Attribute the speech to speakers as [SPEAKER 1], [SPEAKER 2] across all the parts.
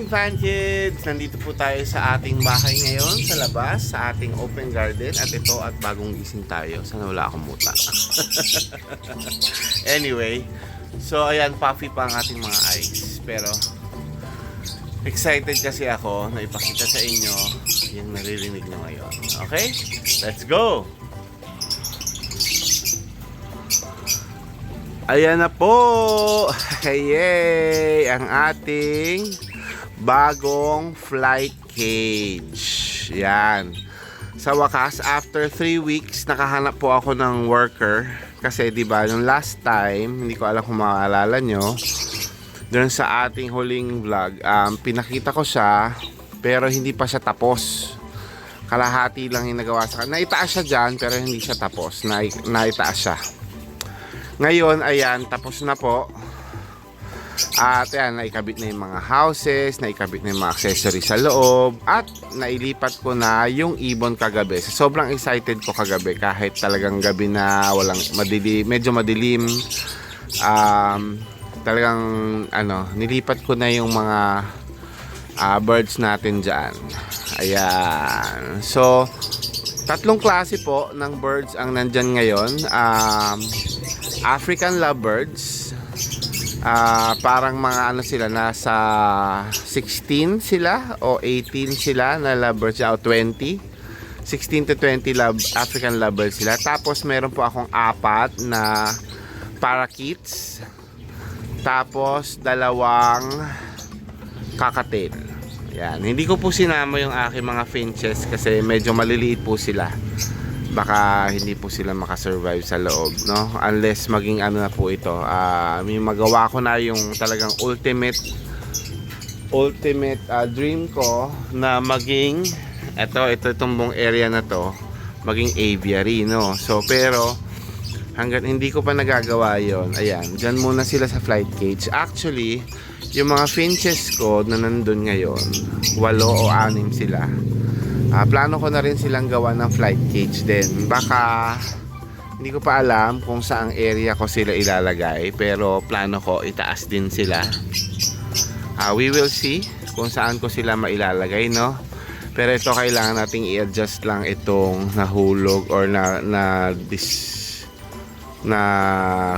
[SPEAKER 1] Fan Kids! Nandito po tayo sa ating bahay ngayon, sa labas, sa ating open garden. At ito, at bagong gising tayo. Sana wala akong muta. Anyway, so ayan, puffy pa ang ating mga eyes. Pero, excited kasi ako na ipakita sa inyo yung naririnig nyo ngayon. Okay? Let's go! Ayan na po! Yay! Ang ating bagong flight cage. Yan. Sa wakas, after 3 weeks, nakahanap po ako ng worker. Kasi diba, yung last time, hindi ko alam kung maaalala nyo, doon sa ating huling vlog, pinakita ko siya, pero hindi pa siya tapos. Kalahati lang yung nagawa sa kanya. Naitaas siya dyan, pero hindi siya tapos. Naitaas siya. Ngayon, ayan, tapos na po. At ayan, naikabit na yung mga houses, naikabit na yung mga accessories sa loob, at nailipat ko na yung ibon kagabi. Sobrang excited ko kagabi kahit talagang gabi na walang madilim, medyo madilim. Talagang nilipat ko na yung mga birds natin dyan. Ayan. So, tatlong klase po ng birds ang nandyan ngayon. African lovebirds, parang mga sila, nasa 16 sila o 18 sila na lovebirds, o 20, 16 to 20 African lovebirds sila. Tapos meron po akong 4 na parakeets, tapos 2 kakatail. Yan. Hindi ko po sinama yung aking mga finches kasi medyo maliliit po sila. Baka hindi po sila makasurvive sa loob, no? Unless maging na po ito. May magawa ko na yung talagang ultimate dream ko na maging itong buong area na to, maging aviary, no? So, pero hanggang hindi ko pa nagagawa yon, ayan, dyan muna sila sa flight cage. Actually, yung mga finches ko na nandun ngayon, 8 o 6 sila. Plano ko na rin silang gawa ng flight cage din. Baka hindi ko pa alam kung saang area ko sila ilalagay, pero plano ko itaas din sila. We will see kung saan ko sila mailalagay, no? Pero ito, kailangan nating i-adjust lang itong nahulog or na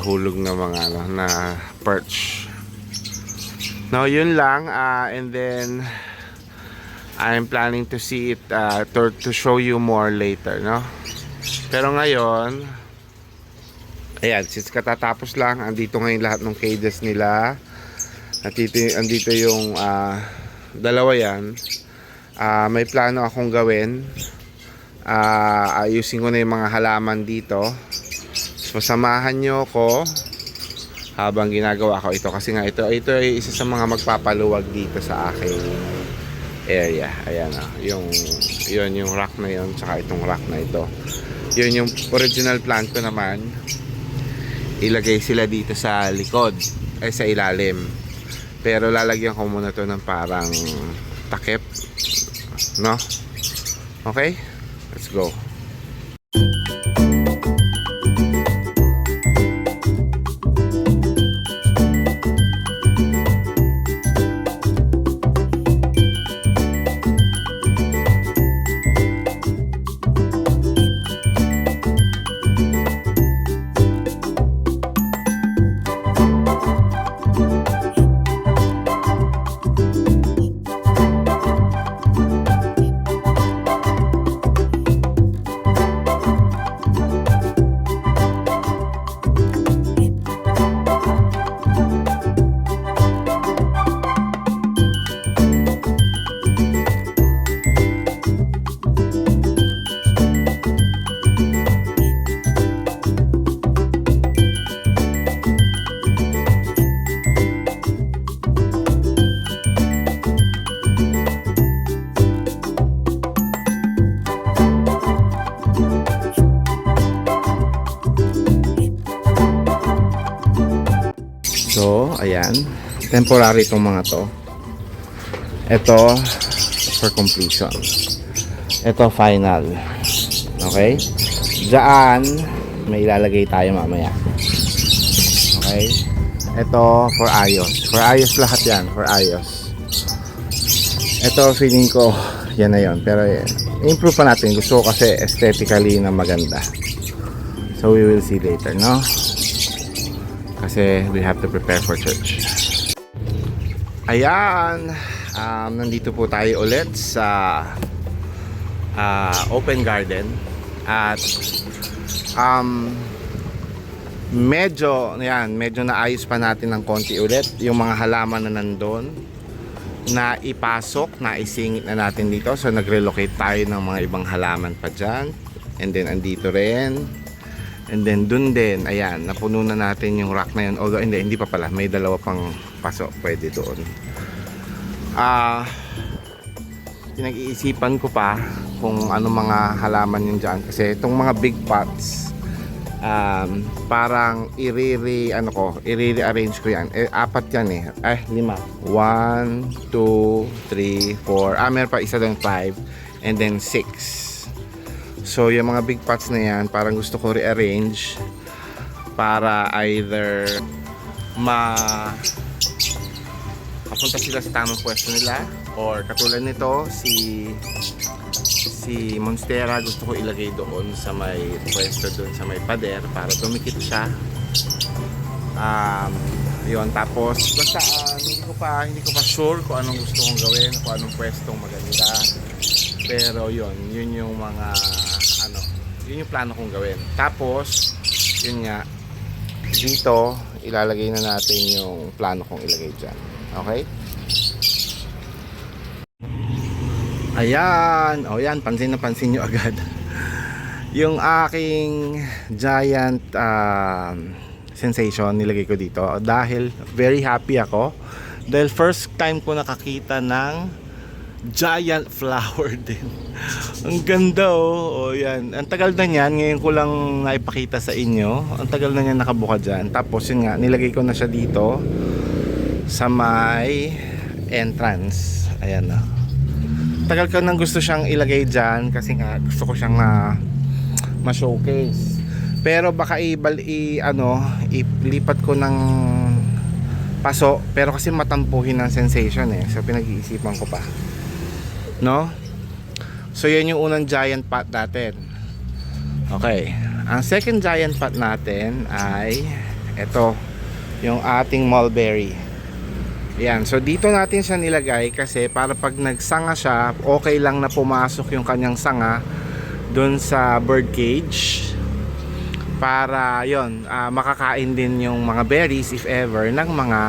[SPEAKER 1] hulog na mga na perch. No, yun lang. And then I'm planning to see it, to show you more later, no? Pero ngayon, ayan, since katatapos lang, andito ngayon lahat ng cages nila. At andito yung dalawa yan. May plano akong gawin. Ayusin ko na yung mga halaman dito. So, samahan nyo ko habang ginagawa ko ito. Kasi nga ito ay isa sa mga magpapaluwag dito sa aking area. Ayan, yung rock na yun, tsaka itong rock na ito. Yun yung original plan ko naman, ilagay sila dito sa likod, sa ilalim. Pero lalagyan ko muna to ng parang takip, no? Okay, let's go. So, ayan. Temporary itong mga to. Ito, for completion. Ito, final. Okay? Diyan, may ilalagay tayo mamaya. Okay? Ito, for ayos. For ayos lahat yan. For ayos. Ito feeling ko yan na yon, pero improve pa natin. Gusto ko kasi aesthetically na maganda, so we will see later, no? Kasi we have to prepare for church. Ayan, nandito po tayo ulit sa open garden. At medyo naayos pa natin ng konti ulit yung mga halaman na nandun, na ipasok, na isingit na natin dito. So nag-relocate tayo ng mga ibang halaman pa dyan. And then andito rin. And then dun din, ayan, napuno na natin yung rack na yun. Although hindi pa pala, may dalawa pang pasok pwede doon. Pinag-iisipan ko pa kung ano mga halaman yun dyan. Kasi itong mga big pots, parang i-rearrange ko yan. Apat yan eh. 5. 1, 2, 3, 4. Meron pa isa doon, 5. And then 6. So yung mga big pots na yan, parang gusto ko rearrange para either papunta sila sa tamang pwesto nila, or katulad nito si Monstera, gusto ko ilagay doon sa may pwesto, doon sa may pader, para dumikit siya. Yun, tapos basta hindi ko pa sure kung anong gusto kong gawin, kung anong pwestong maganda. Pero yun yung mga yun yung plano kong gawin. Tapos yun nga, dito ilalagay na natin yung plano kong ilagay dyan. Okay? Ayan, yan, pansin na pansin nyo agad yung aking giant sensation nilagay ko dito, dahil very happy ako, dahil first time ko nakakita ng giant flower din. Ang ganda oh. Yan, ang tagal na niyan, ngayon ko lang naipakita sa inyo. Ang tagal na niyan nakabuka dyan. Tapos yun nga, nilagay ko na siya dito sa may entrance. Ayan na. Tagal ko nang gusto siyang ilagay dyan, kasi nga gusto ko siyang ma-showcase. Pero baka ilipat ko ng paso, pero kasi matampuhin ng sensation eh. So pinag-iisipan ko pa, no? So yan yung unang giant pot natin. Okay, ang second giant pot natin ay ito, yung ating mulberry. Yan, so dito natin siya nilagay kasi para pag nagsanga siya, okay lang na pumasok yung kanyang sanga doon sa bird cage, para yon, makakain din yung mga berries if ever ng mga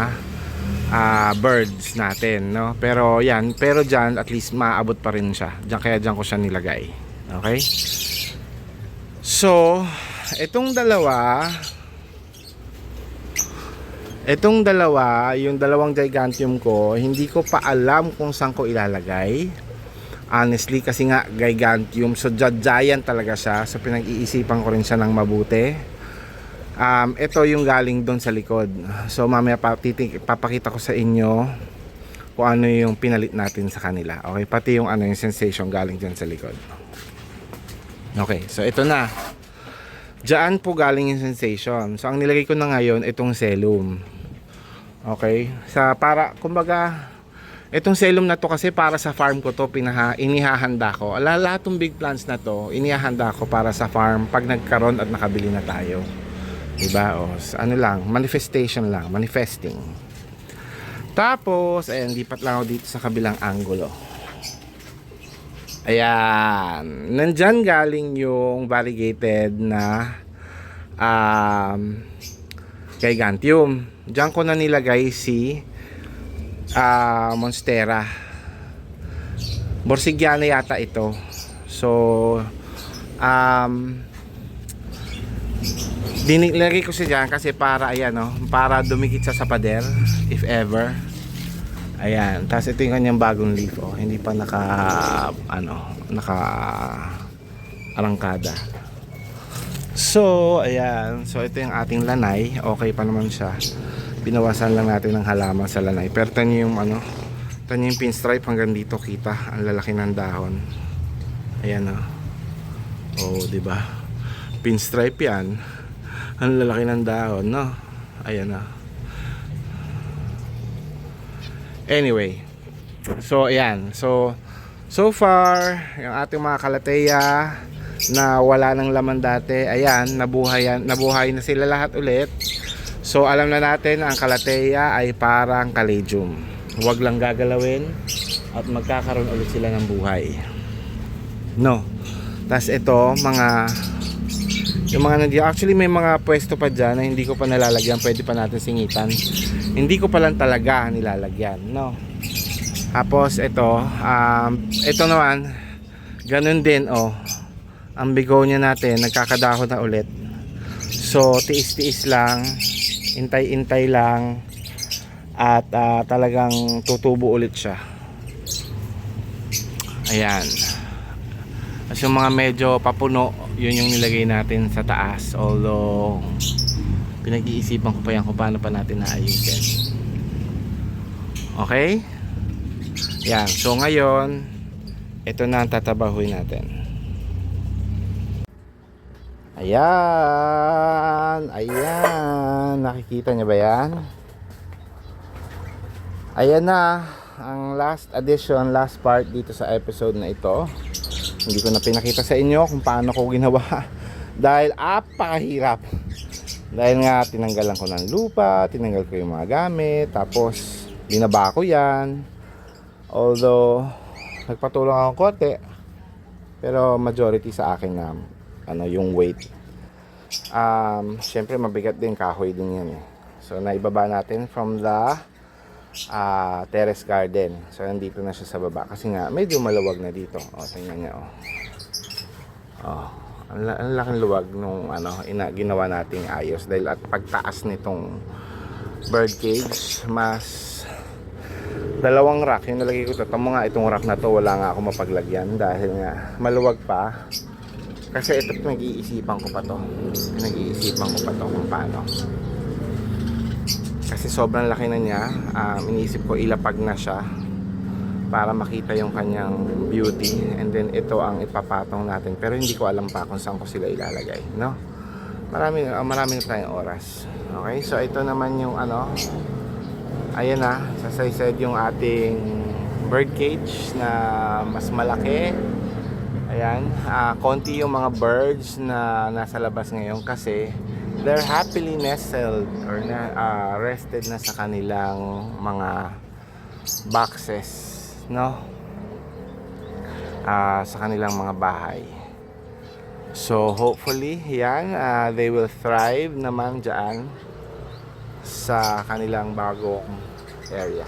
[SPEAKER 1] birds natin, no? Pero dyan at least maabot pa rin siya dyan, kaya dyan ko siya nilagay. Okay, so itong dalawa, yung dalawang gigantium ko, hindi ko pa alam kung saan ko ilalagay honestly, kasi nga gigantium, so giant talaga siya. So pinag-iisipan ko rin siya ng mabuti. Ito yung galing doon sa likod. So mamaya papakita ko sa inyo kung ano yung pinalit natin sa kanila. Okay, pati yung yung sensation galing dyan sa likod. Okay, so ito na. Diyan po galing yung sensation. So ang nilagay ko na ngayon, itong Celum. Okay, para kumbaga, itong Celum na to kasi para sa farm ko to, inihahanda ko. Lahat ng big plants na to, inihahanda ko para sa farm pag nagkaroon at nakabili na tayo. Diba? Manifestation lang, manifesting. Tapos, ayan, lipat lang ako dito sa kabilang angulo. Ayan, nandyan galing yung variegated na gigantium. Diyan ko na nilagay si Monstera. Borsigiana yata ito. So dinilagay ko siya dyan kasi para para dumikit siya sa pader if ever. Ayan, tapos ito yung kanyang bagong leaf, hindi pa naka arangkada. So ayan, so ito yung ating lanay, okay pa naman siya. Binawasan lang natin ng halaman sa lanay. Pero tanyo yung yung pinstripe hanggang dito, kita ang lalaki ng dahon. Ayan di ba? Pinstripe yan. Ang lalaki ng dahon, no? Ayan Anyway, So ayan, so far yung ating mga kalateya na wala ng laman dati, ayan, nabuhay na sila lahat ulit. So alam na natin na ang kalateya ay parang kalejum, huwag lang gagalawin at magkakaroon ulit sila ng buhay, no. Tas ito yung mga nandiyan, actually may mga pwesto pa dyan na hindi ko pa nalalagyan, pwede pa natin singitan, hindi ko pa lang talaga nilalagyan, no. Tapos ito naman ganun din, ang begonia natin nagkakadahon na ulit. So tiis-tiis lang, intay-intay lang, at talagang tutubo ulit siya. Ayan. As yung mga medyo papuno, yun yung nilagay natin sa taas, although pinag-iisipan ko pa yan kung paano pa natin naayusin. Okay? Yan, so ngayon ito na ang tatabahuin natin. Ayan, nakikita niyo ba yan? Ayan na ang last edition, last part dito sa episode na ito. Hindi ko na pinakita sa inyo kung paano ko ginawa dahil apakahirap. Dahil nga tinanggalan ko ng lupa, tinanggal ko yung mga gamit, tapos binaba ko yan. Although nagpatulong ako konti, pero majority sa akin na yung weight. Syempre mabigat din, kahoy din yan eh. So naibaba natin from the terrace garden. So nandito na siya sa baba kasi nga medyo maluwag na dito. Tingnan niyo. Ang laking luwag nung ginawa nating ayos dahil at pagtaas nitong bird cage, mas dalawang rack yung nalagay ko. Tamo nga itong rack na to, wala nga ako mapaglagyan dahil nga maluwag pa. Kasi ito pinag-iisipan ko pa to kung paano. Kasi sobrang laki na niya. Iniisip ko ilapag na siya para makita yung kanyang beauty, and then ito ang ipapatong natin, pero hindi ko alam pa kung saan ko sila ilalagay, no? Marami na tayong oras. Okay, so ito naman yung ayan na, sasaysad yung ating bird cage na mas malaki. Ayan, konti yung mga birds na nasa labas ngayon kasi they're happily nestled or rested na sa kanilang mga boxes, no? Sa kanilang mga bahay. So hopefully yan, they will thrive naman dyan sa kanilang bagong area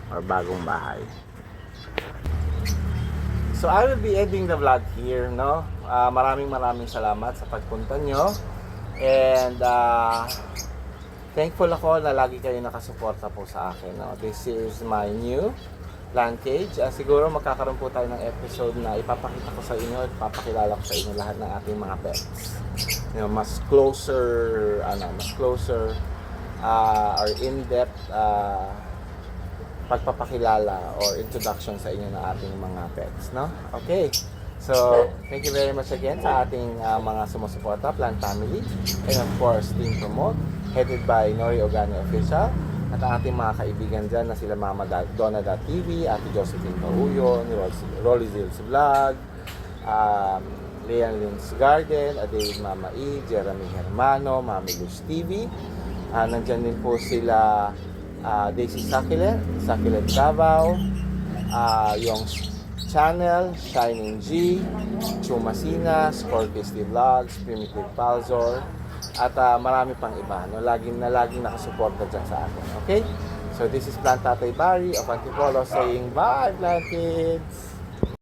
[SPEAKER 1] or bagong bahay. So I will be ending the vlog here, no? Maraming salamat sa pagpunta nyo, and thankful ako na lagi kayo nakasuporta po sa akin, no? This is my new plant cage. Siguro magkakaroon po tayo ng episode na ipapakita ko sa inyo, ipapakilala ko sa inyo lahat ng ating mga pets. Mas closer or in-depth pagpapakilala or introduction sa inyo ng ating mga pets, no? Okay. So, thank you very much again sa ating mga sumusuporta, Plant Family, and of course, Team Promote, headed by Nori Ogani Official, at ang ating mga kaibigan dyan na sila Mama Donna.tv, Ate Josephine Pauyon, Rolly Zills Vlog, Leon Lynn's Garden, Adaid Mama E, Jeremy Hermano, Mami Luz TV. Nandyan din po sila Daisy Succulent Davao, yung Channel, Shining G, Chumasina, Scorpisty Vlogs, Primitive Palzor, at marami pang iba, no? Laging nakasuporta dyan sa akin. Okay? So this is Plant Tatay Barry of Antipolo saying bye, Plant Kids!